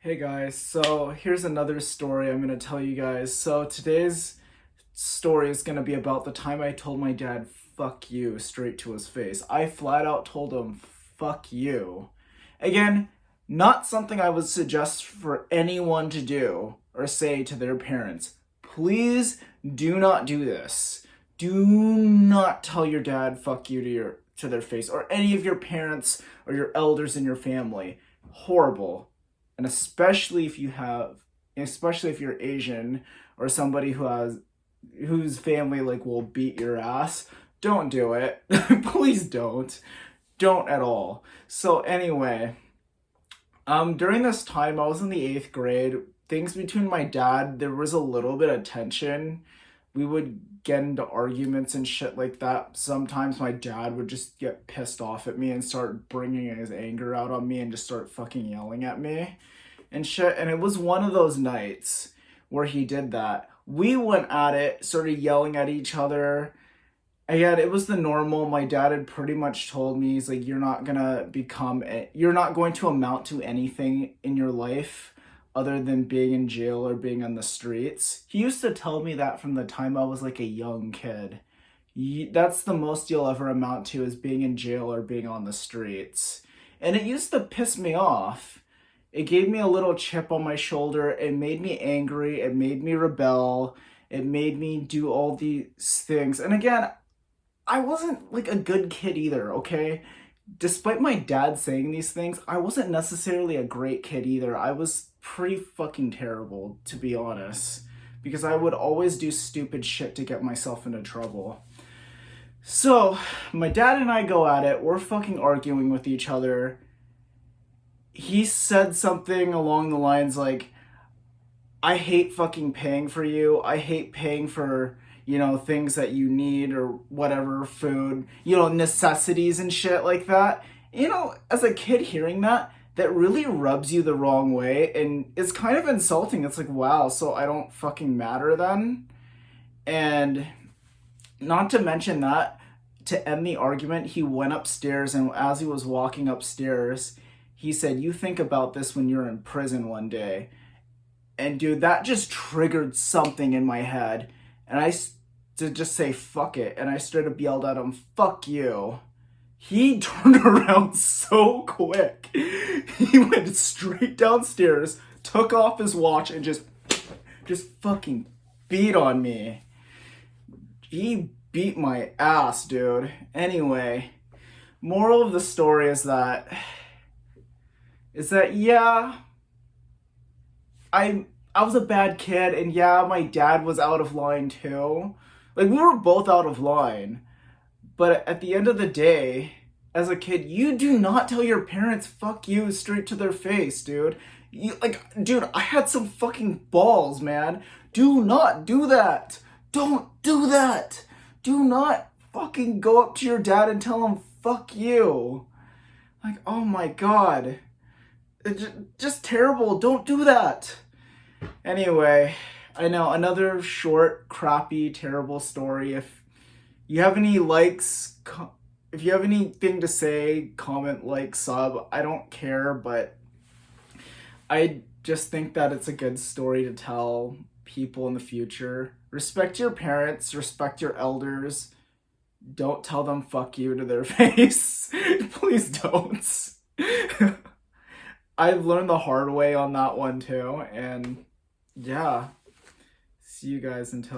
Hey guys, so here's another story I'm gonna tell you guys. So today's story is gonna be about the time I told my dad, fuck you, straight to his face. I flat out told him, fuck you. Again, not something I would suggest for anyone to do or say to their parents. Please do not do this. Do not tell your dad, fuck you to their face, or any of your parents or your elders in your family. Horrible. And especially if you're Asian or somebody whose family like will beat your ass, don't do it. Please don't at all. So anyway, during this time I was in the 8th grade. Things between my dad, there was a little bit of tension. We would get into arguments and shit like that. Sometimes my dad would just get pissed off at me and start bringing his anger out on me and just start fucking yelling at me and shit. And it was one of those nights where he did that. We went at it, started yelling at each other. Again, it was the normal. My dad had pretty much told me, he's like, you're not going to amount to anything in your life other than being in jail or being on the streets. He used to tell me that from the time I was like a young kid. That's the most you'll ever amount to, is being in jail or being on the streets. And it used to piss me off. It gave me a little chip on my shoulder. It made me angry. It made me rebel. It made me do all these things. And again, I wasn't like a good kid either, okay? Despite my dad saying these things, I wasn't necessarily a great kid either. I was pretty fucking terrible, to be honest, because I would always do stupid shit to get myself into trouble. So, my dad and I go at it. We're fucking arguing with each other. He said something along the lines like, I hate fucking paying for you. I hate paying for, things that you need or whatever, food, necessities and shit like that. As a kid hearing that really rubs you the wrong way, and it's kind of insulting. It's like, wow, so I don't fucking matter then? And not to mention that, to end the argument, he went upstairs, and as he was walking upstairs, he said, you think about this when you're in prison one day. And dude, that just triggered something in my head. And to just say, fuck it. And I straight up yelled at him, fuck you. He turned around so quick. He went straight downstairs, took off his watch, and just fucking beat on me. He beat my ass, dude. Anyway, moral of the story is that yeah, I was a bad kid, and yeah, my dad was out of line too. Like, we were both out of line. But at the end of the day, as a kid, you do not tell your parents fuck you straight to their face, dude. Dude, I had some fucking balls, man. Do not do that. Don't do that. Do not fucking go up to your dad and tell him fuck you. Like, oh my god. It's just terrible. Don't do that. Anyway, I know, another short, crappy, terrible story. If you have any likes, if you have anything to say, comment, like, sub. I don't care, but I just think that it's a good story to tell people in the future. Respect your parents, respect your elders. Don't tell them fuck you to their face. Please don't. I've learned the hard way on that one too, and yeah. See you guys until